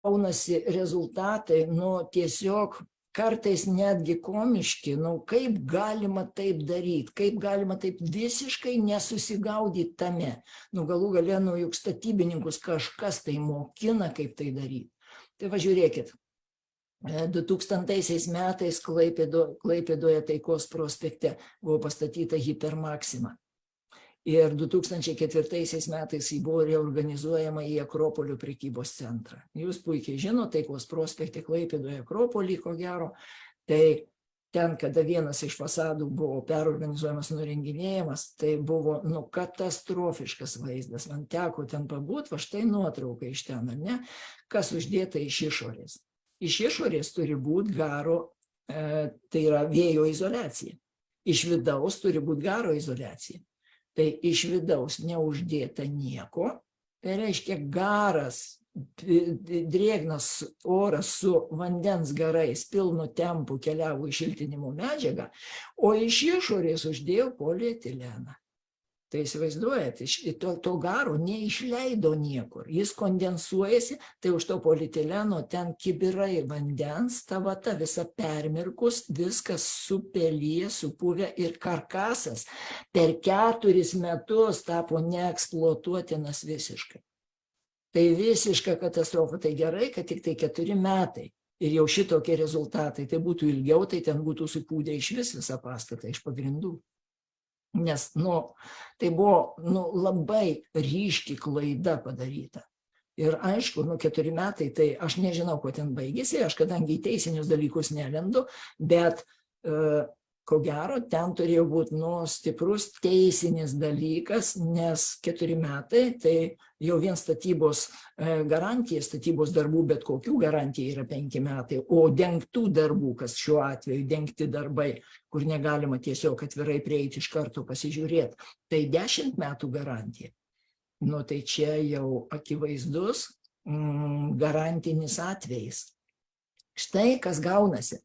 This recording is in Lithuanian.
gaunasi rezultatai, tiesiog kartais netgi komiški, kaip galima taip daryti, kaip galima taip visiškai nesusigaudyti tame. Galų gale, juk statybininkus kažkas tai mokina, kaip tai daryti. Tai važiuokit, 2000 metais Klaipėdoje Taikos prospekte buvo pastatyta Hipermaxima. Ir 2004 metais jį buvo reorganizuojama į Akropolio prekybos centrą. Jūs puikiai žinote, Taikos prospekte Klaipėdoje Akropolį, ko gero, tai ten, kada vienas iš fasadų buvo perorganizuojamas, nurenginėjamas, tai buvo katastrofiškas vaizdas. Man teko ten pabūti, va štai nuotrauka iš ten, ar ne, kas uždėta iš išorės. Iš išorės turi būti garo, tai yra vėjo izoliacija. Iš vidaus turi būti garo izoliacija. Tai iš vidaus neuždėta nieko, tai reiškia garas, drėgnas oras su vandens garais pilnu tempu keliavo į šiltinimo medžiagą, o iš išorės uždėjo polietileną. Tai įsivaizduojate, to garo neišleido niekur, jis kondensuojasi, tai už to polietileno ten kibirai vandens, ta vata visa permirkus, viskas supelyje, supuvę ir karkasas per 4 metus tapo neeksploatuotinas visiškai. Tai visiška katastrofa, tai gerai, kad tik tai 4 metai ir jau šitokie rezultatai, tai būtų ilgiau, tai ten būtų supūdę iš visą pastatą, iš pagrindų. Nes, tai buvo, labai ryški klaida padaryta. Ir aišku, 4 metai, tai aš nežinau, kuo ten baigėsi, aš kadangi į teisinius dalykus nelendu, bet ko gero, ten turėjo būti, stiprus teisinis dalykas, nes 4 metai, tai jau vien statybos garantija, statybos darbų, bet kokių garantija yra 5 metai, o dengtų darbų, kas šiuo atveju dengti darbai, kur negalima tiesiog atvirai prieiti iš karto pasižiūrėti, tai 10 metų garantija. Tai čia jau akivaizdus garantinis atvejis. Štai kas gaunasi.